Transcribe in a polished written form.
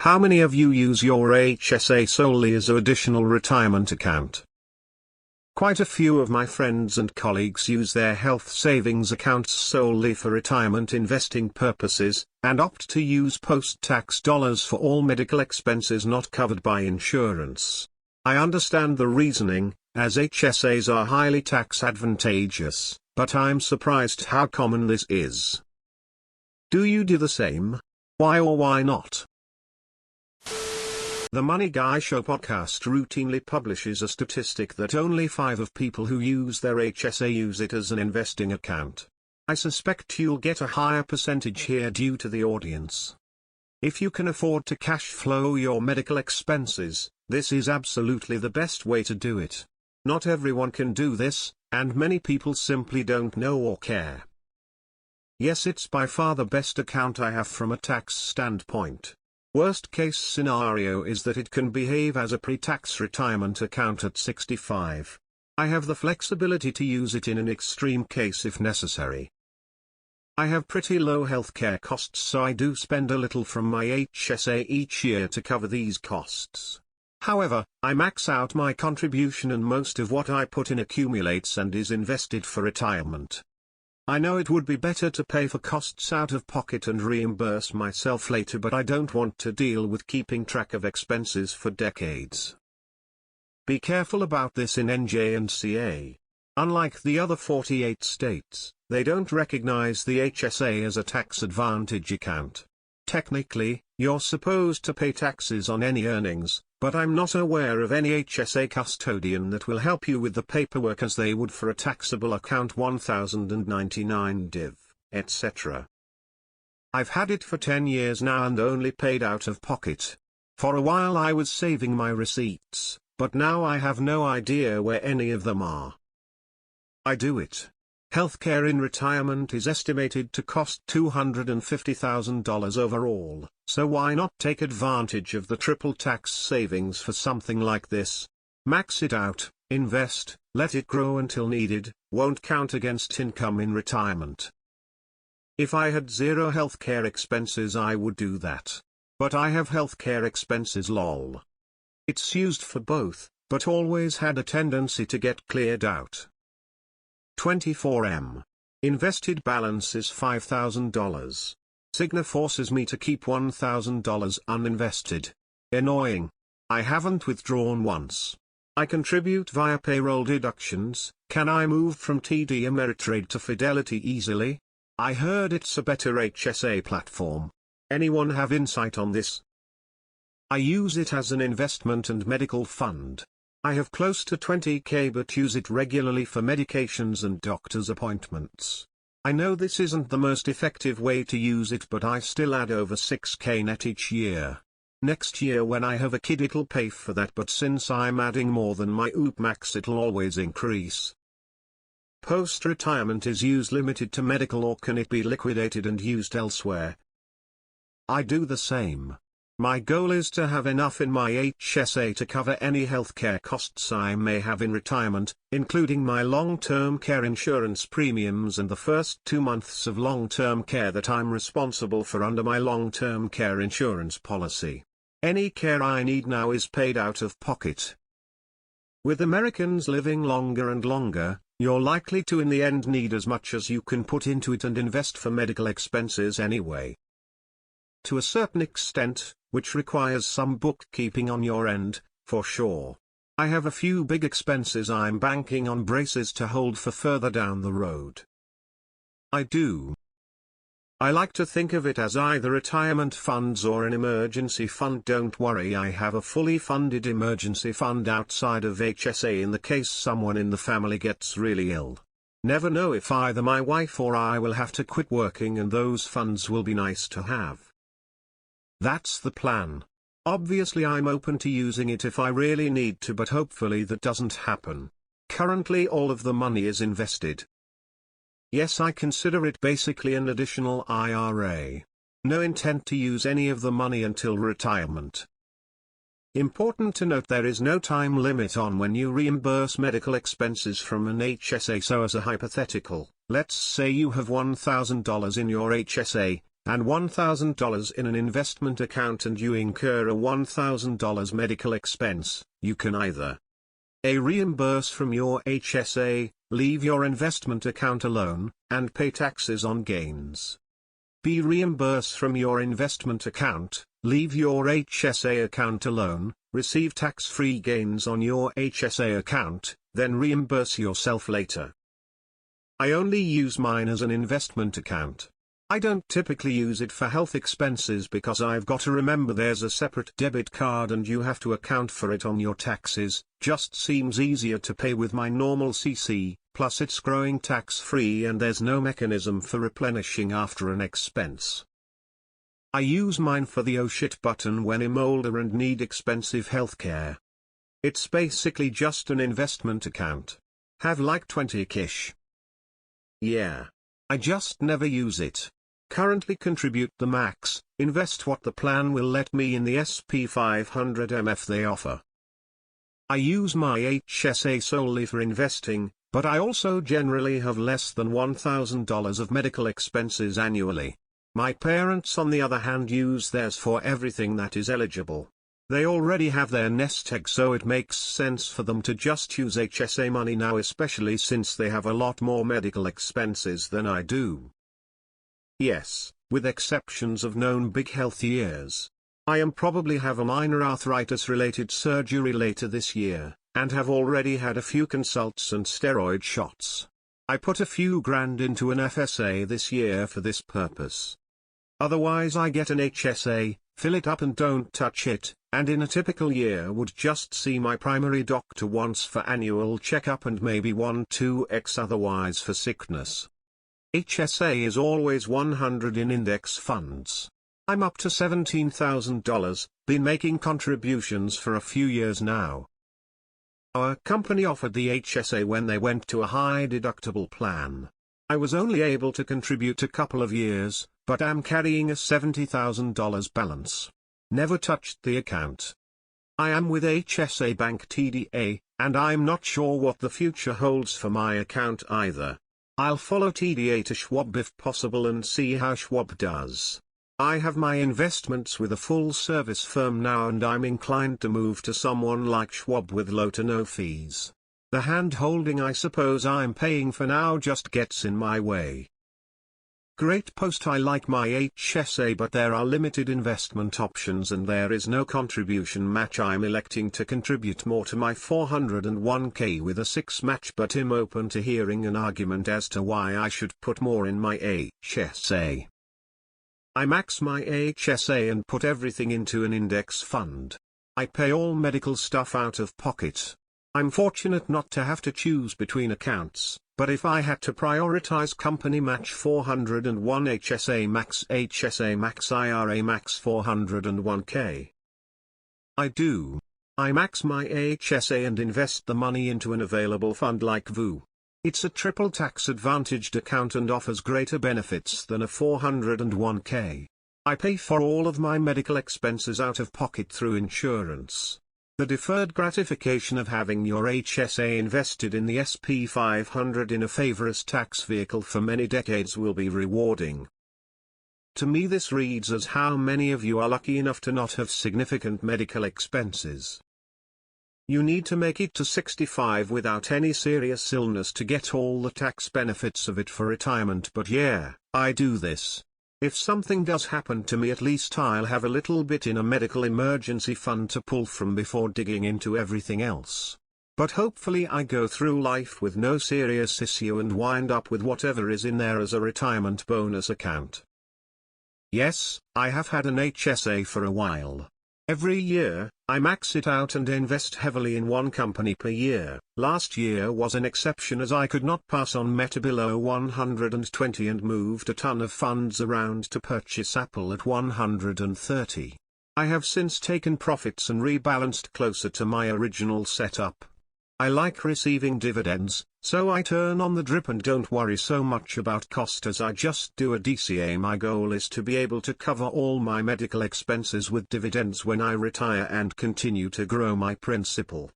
How many of you use your HSA solely as an additional retirement account? Quite a few of my friends and colleagues use their health savings accounts solely for retirement investing purposes, and opt to use post-tax dollars for all medical expenses not covered by insurance. I understand the reasoning, as HSAs are highly tax advantageous, but I'm surprised how common this is. Do you do the same? Why or why not? The Money Guy Show podcast routinely publishes a statistic that only 5 of people who use their HSA use it as an investing account. I suspect you'll get a higher percentage here due to the audience. If you can afford to cash flow your medical expenses, this is absolutely the best way to do it. Not everyone can do this, and many people simply don't know or care. Yes, it's by far the best account I have from a tax standpoint. Worst case scenario is that it can behave as a pre-tax retirement account at 65. I have the flexibility to use it in an extreme case if necessary. I have pretty low healthcare costs, so I do spend a little from my HSA each year to cover these costs. However, I max out my contribution and most of what I put in accumulates and is invested for retirement. I know it would be better to pay for costs out of pocket and reimburse myself later, but I don't want to deal with keeping track of expenses for decades. Be careful about this in NJ and CA. Unlike the other 48 states, they don't recognize the HSA as a tax advantage account. Technically, you're supposed to pay taxes on any earnings, but I'm not aware of any HSA custodian that will help you with the paperwork as they would for a taxable account 1099 div, etc. I've had it for 10 years now and only paid out of pocket. For a while I was saving my receipts, but now I have no idea where any of them are. I do it. Healthcare in retirement is estimated to cost $250,000 overall, so why not take advantage of the triple tax savings for something like this? Max it out, invest, let it grow until needed, won't count against income in retirement. If I had zero healthcare expenses I would do that. But I have healthcare expenses lol. It's used for both, but always had a tendency to get cleared out. 24M. Invested balance is $5,000. Cigna forces me to keep $1,000 uninvested. Annoying. I haven't withdrawn once. I contribute via payroll deductions. Can I move from TD Ameritrade to Fidelity easily? I heard it's a better HSA platform. Anyone have insight on this? I use it as an investment and medical fund. I have close to $20,000 but use it regularly for medications and doctor's appointments. I know this isn't the most effective way to use it, but I still add over $6,000 net each year. Next year when I have a kid it'll pay for that, but since I'm adding more than my OOP max it'll always increase. Post-retirement is used limited to medical, or can it be liquidated and used elsewhere? I do the same. My goal is to have enough in my HSA to cover any healthcare costs I may have in retirement, including my long-term care insurance premiums and the first 2 months of long-term care that I'm responsible for under my long-term care insurance policy. Any care I need now is paid out of pocket. With Americans living longer and longer, you're likely to in the end need as much as you can put into it and invest for medical expenses anyway. To a certain extent, which requires some bookkeeping on your end, for sure. I have a few big expenses I'm banking on braces to hold for further down the road. I do. I like to think of it as either retirement funds or an emergency fund. Don't worry, I have a fully funded emergency fund outside of HSA in the case someone in the family gets really ill. Never know if either my wife or I will have to quit working, and those funds will be nice to have. That's the plan. Obviously I'm open to using it if I really need to, but hopefully that doesn't happen. Currently all of the money is invested. Yes, I consider it basically an additional IRA. No intent to use any of the money until retirement. Important to note, there is no time limit on when you reimburse medical expenses from an HSA. So as a hypothetical, let's say you have $1,000 in your HSA, and $1,000 in an investment account and you incur a $1,000 medical expense, you can either A. Reimburse from your HSA, leave your investment account alone, and pay taxes on gains. B. Reimburse from your investment account, leave your HSA account alone, receive tax-free gains on your HSA account, then reimburse yourself later. I only use mine as an investment account. I don't typically use it for health expenses because I've got to remember there's a separate debit card and you have to account for it on your taxes. Just seems easier to pay with my normal CC, plus it's growing tax-free and there's no mechanism for replenishing after an expense. I use mine for the oh shit button when I'm older and need expensive healthcare. It's basically just an investment account. Have like 20-ish. Yeah. I just never use it. Currently contribute the max, invest what the plan will let me in the SP 500 MF they offer. I use my HSA solely for investing, but I also generally have less than $1,000 of medical expenses annually. My parents on the other hand use theirs for everything that is eligible. They already have their nest egg, so it makes sense for them to just use HSA money now, especially since they have a lot more medical expenses than I do. Yes, with exceptions of known big health years. I am probably have a minor arthritis-related surgery later this year, and have already had a few consults and steroid shots. I put a few grand into an FSA this year for this purpose. Otherwise I get an HSA, fill it up and don't touch it, and in a typical year would just see my primary doctor once for annual checkup and maybe 1-2x otherwise for sickness. HSA is always 100 in index funds. I'm up to $17,000, been making contributions for a few years now. Our company offered the HSA when they went to a high deductible plan. I was only able to contribute a couple of years, but am carrying a $70,000 balance. Never touched the account. I am with HSA Bank TDA, and I'm not sure what the future holds for my account either. I'll follow TDA to Schwab if possible and see how Schwab does. I have my investments with a full-service firm now and I'm inclined to move to someone like Schwab with low to no fees. The hand-holding I suppose I'm paying for now just gets in my way. Great post. I like my HSA, but there are limited investment options and there is no contribution match. I'm electing to contribute more to my 401k with a 6 match, but I'm open to hearing an argument as to why I should put more in my HSA. I max my HSA and put everything into an index fund. I pay all medical stuff out of pocket. I'm fortunate not to have to choose between accounts, but if I had to prioritize company match 401 HSA max IRA max 401k. I do. I max my HSA and invest the money into an available fund like VU. It's a triple tax advantaged account and offers greater benefits than a 401k. I pay for all of my medical expenses out of pocket through insurance. The deferred gratification of having your HSA invested in the SP 500 in a favorous tax vehicle for many decades will be rewarding. To me this reads as how many of you are lucky enough to not have significant medical expenses. You need to make it to 65 without any serious illness to get all the tax benefits of it for retirement, but yeah, I do this. If something does happen to me, at least I'll have a little bit in a medical emergency fund to pull from before digging into everything else. But hopefully I go through life with no serious issue and wind up with whatever is in there as a retirement bonus account. Yes, I have had an HSA for a while. Every year, I max it out and invest heavily in one company per year. Last year was an exception as I could not pass on Meta below 120 and moved a ton of funds around to purchase Apple at 130. I have since taken profits and rebalanced closer to my original setup. I like receiving dividends, so I turn on the drip and don't worry so much about cost as I just do a DCA. My goal is to be able to cover all my medical expenses with dividends when I retire and continue to grow my principal.